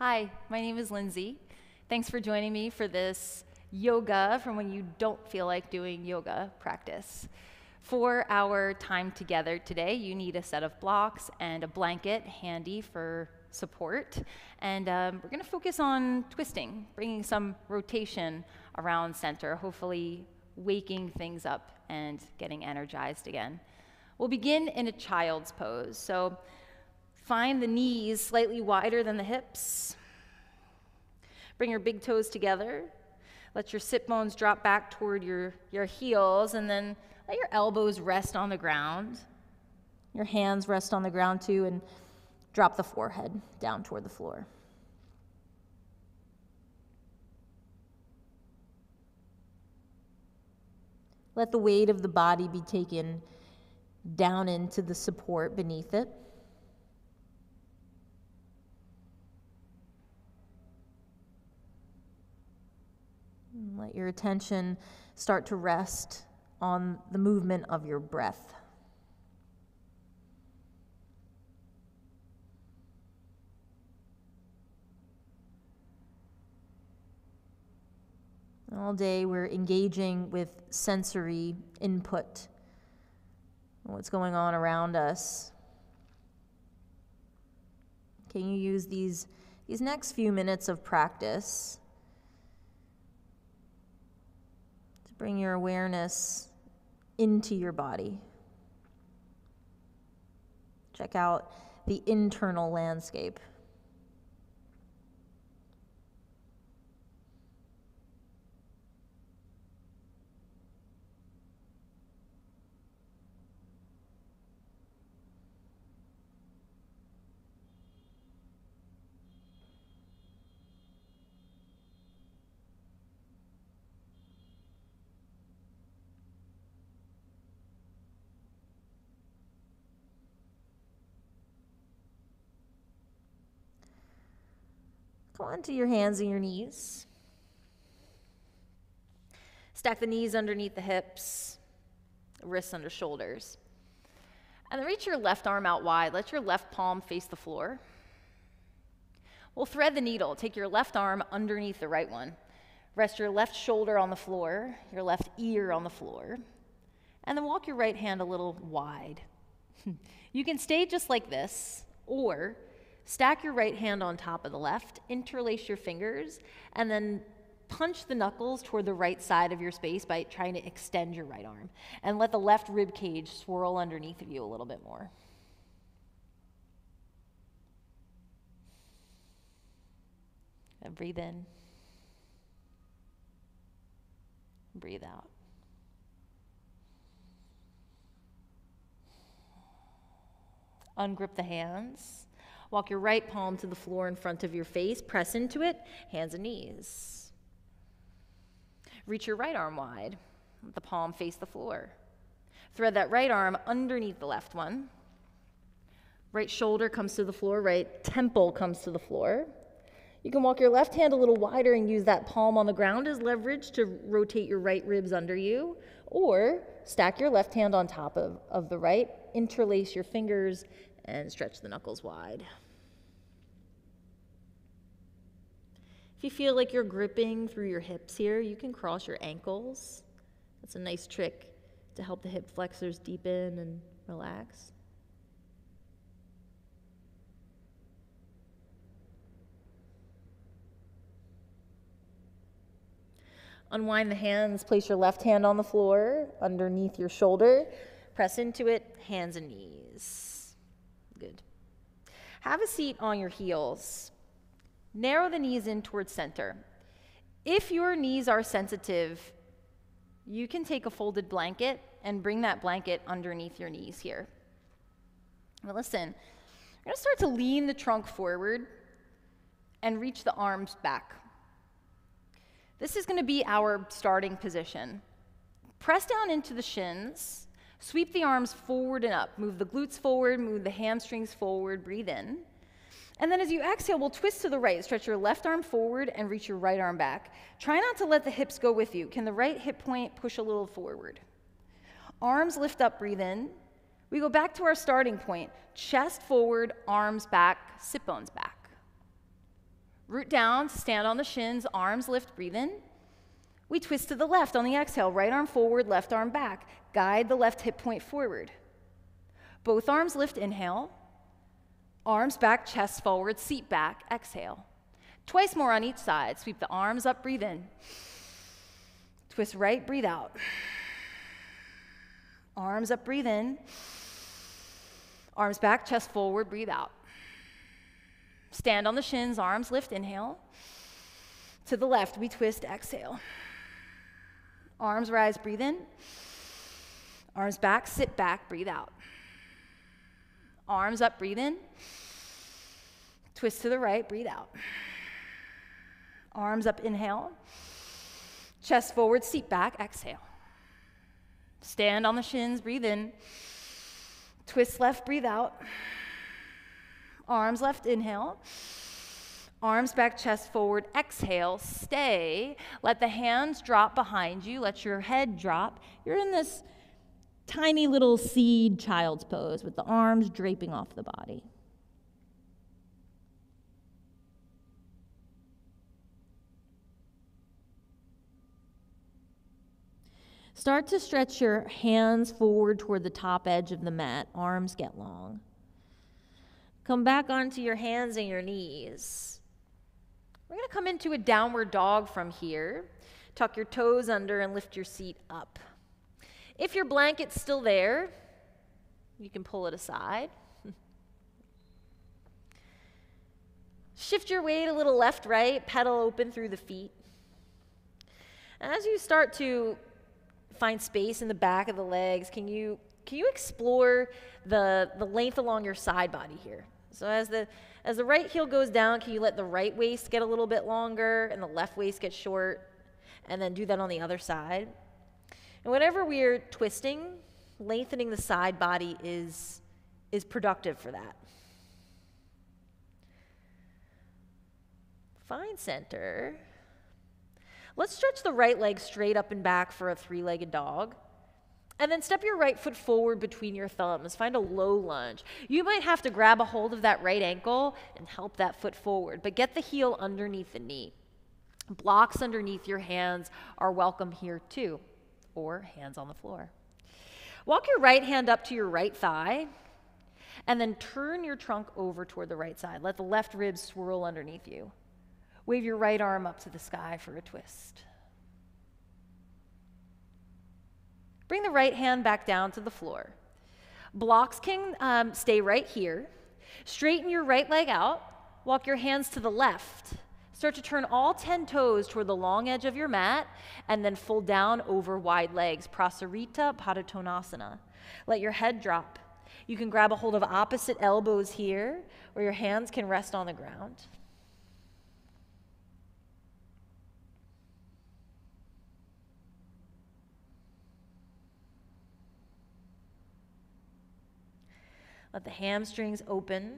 Hi, my name is Lindsay. Thanks for joining me for this yoga from when you don't feel like doing yoga practice. For our time together today, you need a set of blocks and a blanket handy for support. And we're going to focus on twisting, bringing some rotation around center, hopefully waking things up and getting energized again. We'll begin in a child's pose. So find the knees slightly wider than the hips. Bring your big toes together. Let your sit bones drop back toward your heels, and then let your elbows rest on the ground. Your hands rest on the ground too, and drop the forehead down toward the floor. Let the weight of the body be taken down into the support beneath it. Let your attention start to rest on the movement of your breath. All day we're engaging with sensory input, what's going on around us. Can you use these next few minutes of practice to bring your awareness into your body? Check out the internal landscape. Come onto your hands and your knees. Stack the knees underneath the hips, wrists under shoulders. And then reach your left arm out wide. Let your left palm face the floor. We'll thread the needle. Take your left arm underneath the right one. Rest your left shoulder on the floor, your left ear on the floor. And then walk your right hand a little wide. You can stay just like this, or stack your right hand on top of the left, interlace your fingers, and then punch the knuckles toward the right side of your space by trying to extend your right arm. And let the left rib cage swirl underneath of you a little bit more. And breathe in. Breathe out. Ungrip the hands. Walk your right palm to the floor in front of your face. Press into it, hands and knees. Reach your right arm wide. Let the palm face the floor. Thread that right arm underneath the left one. Right shoulder comes to the floor, right temple comes to the floor. You can walk your left hand a little wider and use that palm on the ground as leverage to rotate your right ribs under you, or stack your left hand on top of the right, interlace your fingers, and stretch the knuckles wide. If you feel like you're gripping through your hips here, you can cross your ankles. That's a nice trick to help the hip flexors deepen and relax. Unwind the hands, place your left hand on the floor underneath your shoulder. Press into it, hands and knees. Good. Have a seat on your heels. Narrow the knees in towards center. If your knees are sensitive, you can take a folded blanket and bring that blanket underneath your knees here. Now listen, you're going to start to lean the trunk forward and reach the arms back. This is going to be our starting position. Press down into the shins. Sweep the arms forward and up. Move the glutes forward, move the hamstrings forward, breathe in. And then as you exhale, we'll twist to the right. Stretch your left arm forward and reach your right arm back. Try not to let the hips go with you. Can the right hip point push a little forward? Arms lift up, breathe in. We go back to our starting point. Chest forward, arms back, sit bones back. Root down to stand on the shins, arms lift, breathe in. We twist to the left on the exhale, right arm forward, left arm back. Guide the left hip point forward. Both arms lift, inhale. Arms back, chest forward, seat back, exhale. Twice more on each side. Sweep the arms up, breathe in. Twist right, breathe out. Arms up, breathe in. Arms back, chest forward, breathe out. Stand on the shins, arms lift, inhale. To the left, we twist, exhale. Arms rise, breathe in. Arms back, sit back, breathe out. Arms up, breathe in. Twist to the right, breathe out. Arms up, inhale. Chest forward, seat back, exhale. Stand on the shins, breathe in. Twist left, breathe out. Arms left, inhale. Arms back, chest forward, exhale, stay. Let the hands drop behind you. Let your head drop. You're in this tiny little seed child's pose with the arms draping off the body. Start to stretch your hands forward toward the top edge of the mat. Arms get long. Come back onto your hands and your knees. We're going to come into a downward dog from here. Tuck your toes under and lift your seat up. If your blanket's still there, you can pull it aside. Shift your weight a little left, right, pedal open through the feet. As you start to find space in the back of the legs, can you explore the length along your side body here? So as the right heel goes down, can you let the right waist get a little bit longer and the left waist get short? And then do that on the other side. And whenever we're twisting, lengthening the side body is productive for that. Find center. Let's stretch the right leg straight up and back for a three-legged dog. And then step your right foot forward between your thumbs. Find a low lunge. You might have to grab a hold of that right ankle and help that foot forward, but get the heel underneath the knee. Blocks underneath your hands are welcome here too, or hands on the floor. Walk your right hand up to your right thigh, and then turn your trunk over toward the right side. Let the left ribs swirl underneath you. Wave your right arm up to the sky for a twist. Bring the right hand back down to the floor. Blocks can stay right here. Straighten your right leg out. Walk your hands to the left. Start to turn all 10 toes toward the long edge of your mat, and then fold down over wide legs. Prosarita, Tonasana. Let your head drop. You can grab a hold of opposite elbows here, or your hands can rest on the ground. Let the hamstrings open.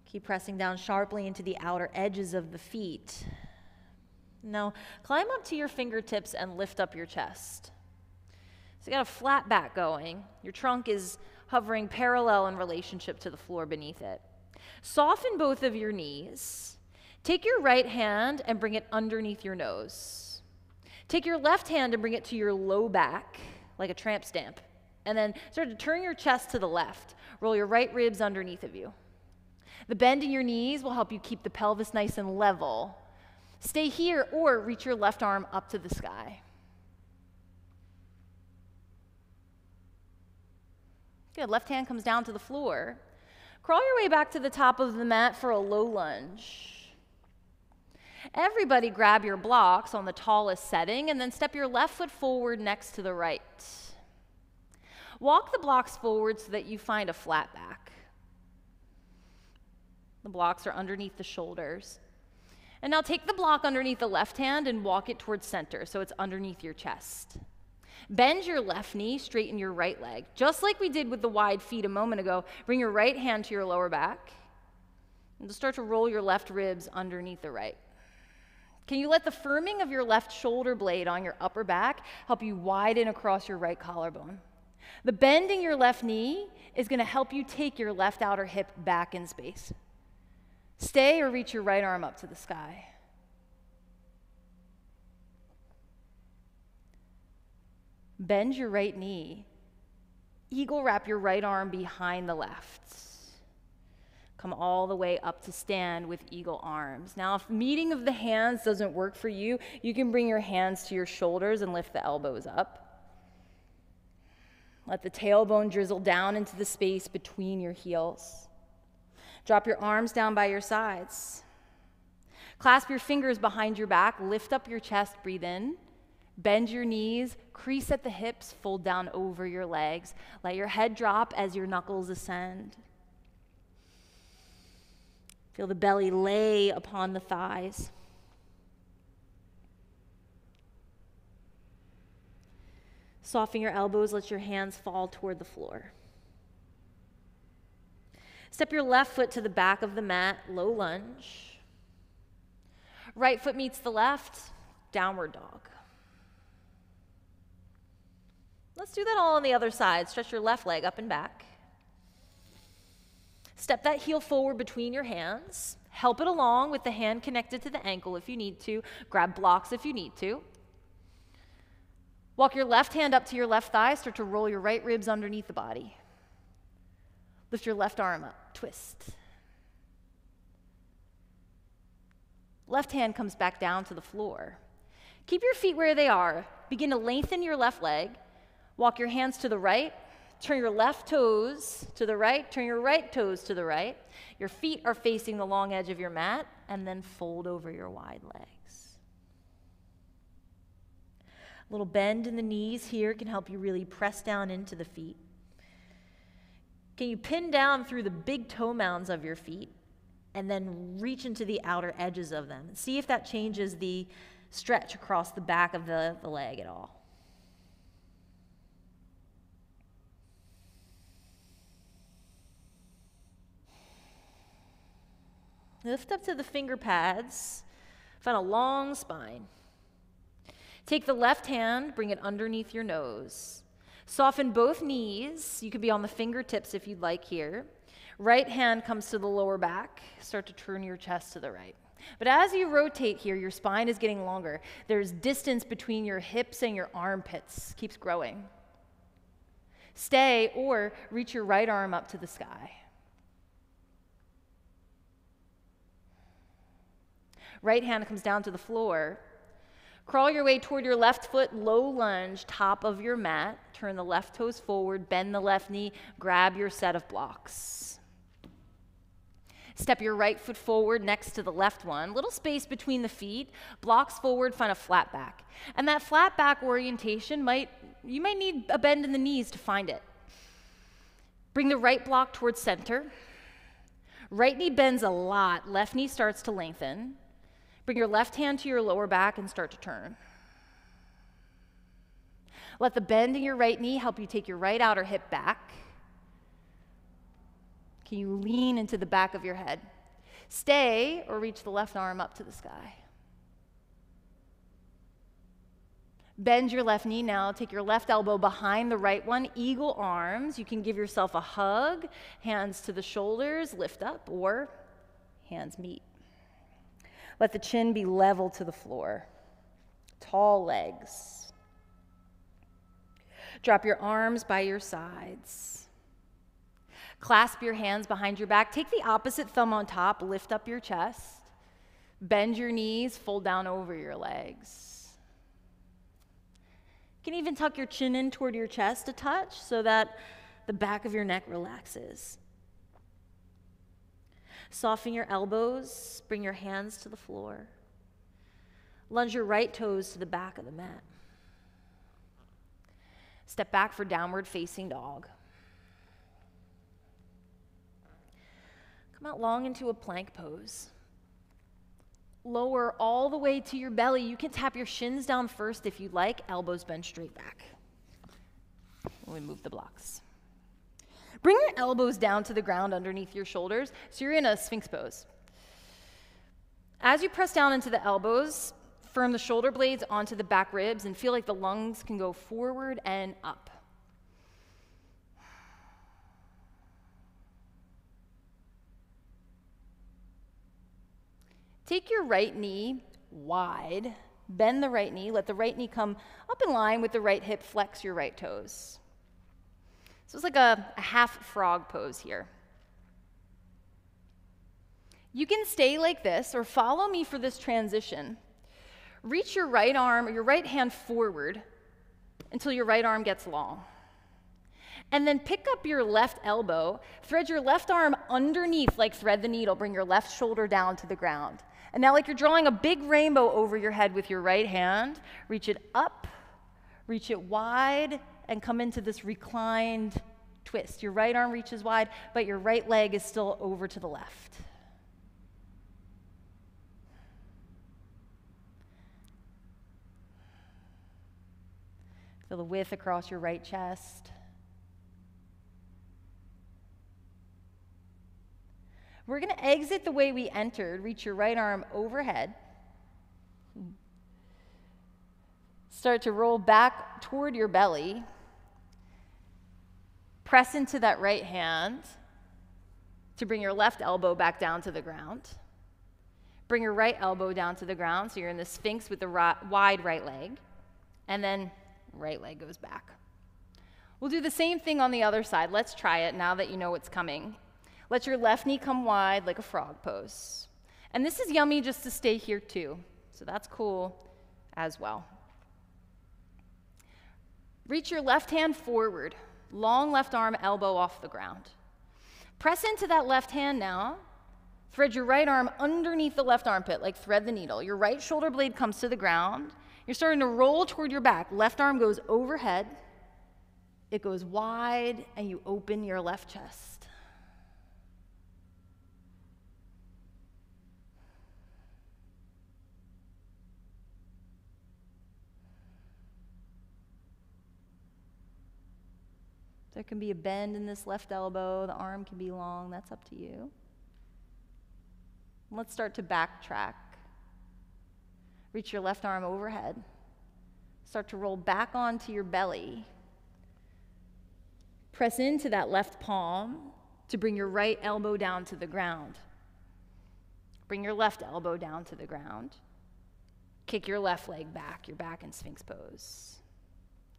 Keep pressing down sharply into the outer edges of the feet. Now, climb up to your fingertips and lift up your chest. So you got a flat back going. Your trunk is hovering parallel in relationship to the floor beneath it. Soften both of your knees. Take your right hand and bring it underneath your nose. Take your left hand and bring it to your low back, like a tramp stamp. And then start to turn your chest to the left. Roll your right ribs underneath of you. The bend in your knees will help you keep the pelvis nice and level. Stay here or reach your left arm up to the sky. Good. Left hand comes down to the floor. Crawl your way back to the top of the mat for a low lunge. Everybody grab your blocks on the tallest setting and then step your left foot forward next to the right. Walk the blocks forward so that you find a flat back. The blocks are underneath the shoulders. And now take the block underneath the left hand and walk it towards center so it's underneath your chest. Bend your left knee, straighten your right leg. Just like we did with the wide feet a moment ago, bring your right hand to your lower back. And just start to roll your left ribs underneath the right. Can you let the firming of your left shoulder blade on your upper back help you widen across your right collarbone? The bend in your left knee is going to help you take your left outer hip back in space. Stay or reach your right arm up to the sky. Bend your right knee. Eagle wrap your right arm behind the left. Come all the way up to stand with eagle arms. Now, if meeting of the hands doesn't work for you, you can bring your hands to your shoulders and lift the elbows up. Let the tailbone drizzle down into the space between your heels. Drop your arms down by your sides. Clasp your fingers behind your back, lift up your chest, breathe in. Bend your knees, crease at the hips, fold down over your legs. Let your head drop as your knuckles ascend. Feel the belly lay upon the thighs. Soften your elbows, let your hands fall toward the floor. Step your left foot to the back of the mat, low lunge. Right foot meets the left, downward dog. Let's do that all on the other side. Stretch your left leg up and back. Step that heel forward between your hands. Help it along with the hand connected to the ankle if you need to. Grab blocks if you need to. Walk your left hand up to your left thigh. Start to roll your right ribs underneath the body. Lift your left arm up. Twist. Left hand comes back down to the floor. Keep your feet where they are. Begin to lengthen your left leg. Walk your hands to the right. Turn your left toes to the right. Turn your right toes to the right. Your feet are facing the long edge of your mat, and then fold over your wide legs. A little bend in the knees here can help you really press down into the feet. Can you pin down through the big toe mounds of your feet and then reach into the outer edges of them? See if that changes the stretch across the back of the leg at all. Lift up to the finger pads. Find a long spine. Take the left hand, bring it underneath your nose. Soften both knees. You could be on the fingertips if you'd like here. Right hand comes to the lower back. Start to turn your chest to the right. But as you rotate here, your spine is getting longer. There's distance between your hips and your armpits. Keeps growing. Stay or reach your right arm up to the sky. Right hand comes down to the floor. Crawl your way toward your left foot, low lunge, top of your mat. Turn the left toes forward, bend the left knee, grab your set of blocks. Step your right foot forward next to the left one. Little space between the feet. Blocks forward, find a flat back. And that flat back orientation you might need a bend in the knees to find it. Bring the right block towards center. Right knee bends a lot. Left knee starts to lengthen. Bring your left hand to your lower back and start to turn. Let the bend in your right knee help you take your right outer hip back. Can you lean into the back of your head? Stay or reach the left arm up to the sky. Bend your left knee now. Take your left elbow behind the right one. Eagle arms. You can give yourself a hug. Hands to the shoulders. Lift up or hands meet. Let the chin be level to the floor. Tall legs. Drop your arms by your sides. Clasp your hands behind your back. Take the opposite thumb on top. Lift up your chest. Bend your knees. Fold down over your legs. You can even tuck your chin in toward your chest a touch so that the back of your neck relaxes. Soften your elbows, bring your hands to the floor. Lunge your right toes to the back of the mat. Step back for downward facing dog. Come out long into a plank pose. Lower all the way to your belly. You can tap your shins down first if you'd like. Elbows bend straight back. When we move the blocks. Bring your elbows down to the ground underneath your shoulders, so you're in a Sphinx pose. As you press down into the elbows, firm the shoulder blades onto the back ribs and feel like the lungs can go forward and up. Take your right knee wide, bend the right knee, let the right knee come up in line with the right hip, flex your right toes. So it's like a half frog pose here. You can stay like this or follow me for this transition. Reach your right arm or your right hand forward until your right arm gets long. And then pick up your left elbow, thread your left arm underneath like thread the needle, bring your left shoulder down to the ground. And now like you're drawing a big rainbow over your head with your right hand, reach it up, reach it wide, and come into this reclined twist. Your right arm reaches wide, but your right leg is still over to the left. Feel the width across your right chest. We're going to exit the way we entered. Reach your right arm overhead. Start to roll back toward your belly. Press into that right hand to bring your left elbow back down to the ground. Bring your right elbow down to the ground so you're in the Sphinx with the wide right leg. And then right leg goes back. We'll do the same thing on the other side. Let's try it now that you know what's coming. Let your left knee come wide like a frog pose. And this is yummy just to stay here too. So that's cool as well. Reach your left hand forward. Long left arm, elbow off the ground. Press into that left hand now. Thread your right arm underneath the left armpit like thread the needle. Your right shoulder blade comes to the ground. You're starting to roll toward your back. Left arm goes overhead. It goes wide, and you open your left chest. There can be a bend in this left elbow. The arm can be long. That's up to you. Let's start to backtrack. Reach your left arm overhead. Start to roll back onto your belly. Press into that left palm to bring your right elbow down to the ground. Bring your left elbow down to the ground. Kick your left leg back. You're back in Sphinx pose.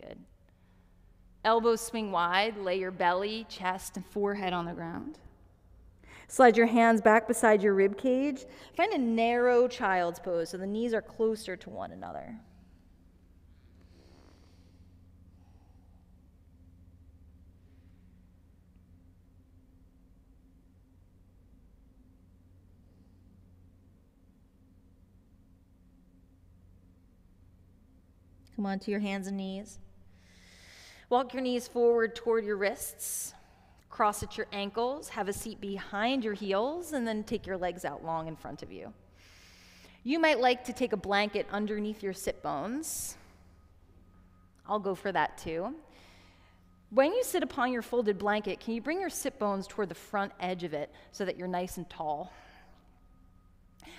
Good. Elbows swing wide. Lay your belly, chest, and forehead on the ground. Slide your hands back beside your rib cage. Find a narrow child's pose so the knees are closer to one another. Come onto your hands and knees. Walk your knees forward toward your wrists. Cross at your ankles. Have a seat behind your heels, and then take your legs out long in front of you. You might like to take a blanket underneath your sit bones. I'll go for that too. When you sit upon your folded blanket, can you bring your sit bones toward the front edge of it so that you're nice and tall?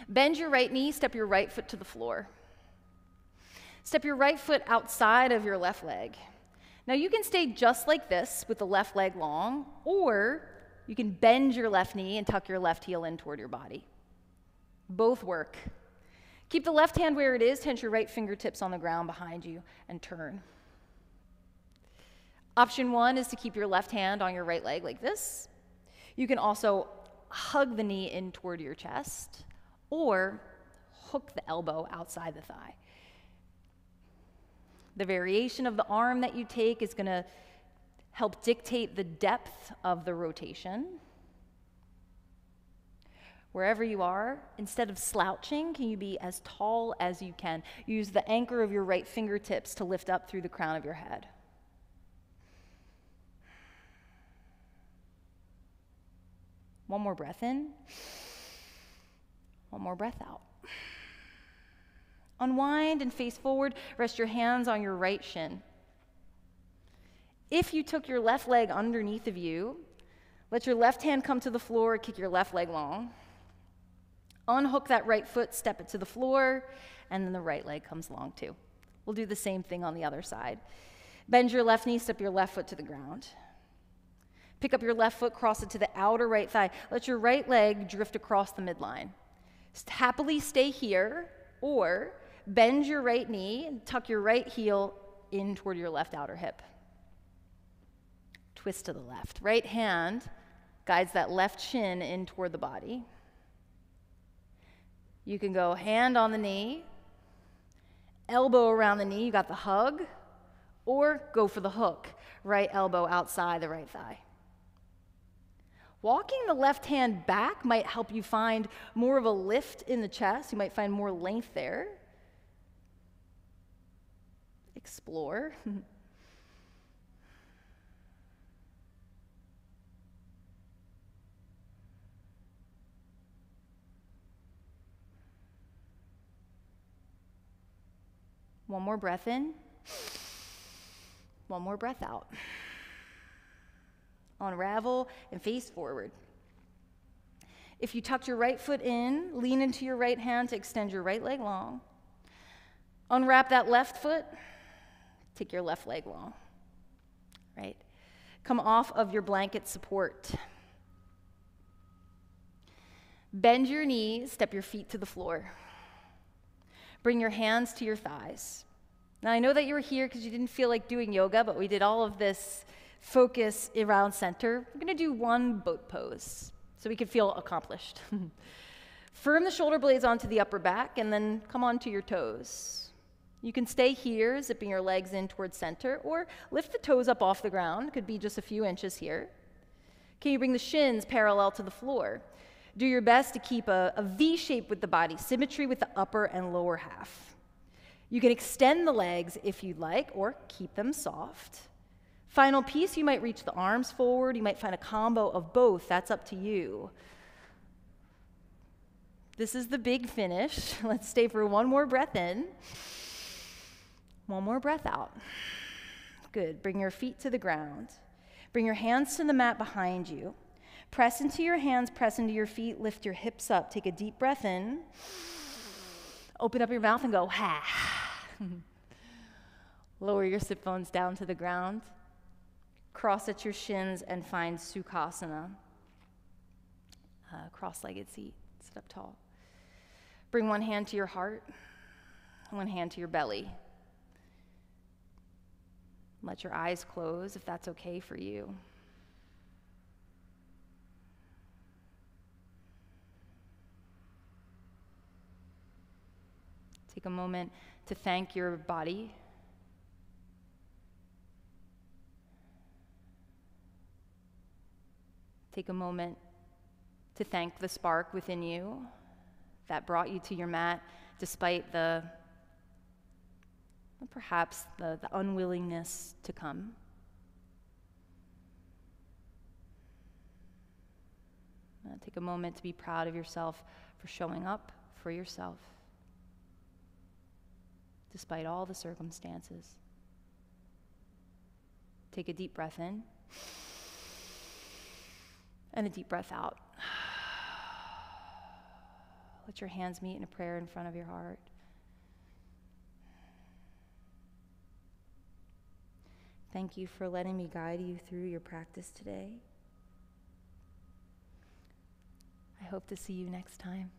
Bend your right knee, step your right foot to the floor. Step your right foot outside of your left leg. Now you can stay just like this with the left leg long, or you can bend your left knee and tuck your left heel in toward your body. Both work. Keep the left hand where it is, tense your right fingertips on the ground behind you, and turn. Option one is to keep your left hand on your right leg like this. You can also hug the knee in toward your chest, or hook the elbow outside the thigh. The variation of the arm that you take is going to help dictate the depth of the rotation. Wherever you are, instead of slouching, can you be as tall as you can? Use the anchor of your right fingertips to lift up through the crown of your head. One more breath in. One more breath out. Unwind and face forward. Rest your hands on your right shin. If you took your left leg underneath of you, let your left hand come to the floor, kick your left leg long. Unhook that right foot, step it to the floor, and then the right leg comes long too. We'll do the same thing on the other side. Bend your left knee, step your left foot to the ground. Pick up your left foot, cross it to the outer right thigh. Let your right leg drift across the midline. Happily stay here, or bend your right knee and tuck your right heel in toward your left outer hip. Twist to the left. Right hand guides that left shin in toward the body. You can go hand on the knee, elbow around the knee, you got the hug, or go for the hook, right elbow outside the right thigh. Walking the left hand back might help you find more of a lift in the chest. You might find more length there. Explore. One more breath in. One more breath out. Unravel and face forward. If you tucked your right foot in, lean into your right hand to extend your right leg long. Unwrap that left foot, take your left leg long. Right? Come off of your blanket support. Bend your knees, step your feet to the floor. Bring your hands to your thighs. Now I know that you were here because you didn't feel like doing yoga, but we did all of this focus around center. We're going to do one boat pose so we can feel accomplished. Firm the shoulder blades onto the upper back and then come onto your toes. You can stay here, zipping your legs in towards center, or lift the toes up off the ground. Could be just a few inches here. Can you bring the shins parallel to the floor? Do your best to keep a V shape with the body, symmetry with the upper and lower half. You can extend the legs if you'd like, or keep them soft. Final piece, you might reach the arms forward. You might find a combo of both. That's up to you. This is the big finish. Let's stay for one more breath in. One more breath out. Good. Bring your feet to the ground. Bring your hands to the mat behind you. Press into your hands, press into your feet, lift your hips up. Take a deep breath in. Open up your mouth and go, ha. Lower your sit bones down to the ground. Cross at your shins and find Sukhasana. Cross-legged seat. Sit up tall. Bring one hand to your heart, one hand to your belly. Let your eyes close if that's okay for you. Take a moment to thank your body. Take a moment to thank the spark within you that brought you to your mat despite perhaps the unwillingness to come. Take a moment to be proud of yourself for showing up for yourself despite all the circumstances. Take a deep breath in. And a deep breath out. Let your hands meet in a prayer in front of your heart. Thank you for letting me guide you through your practice today. I hope to see you next time.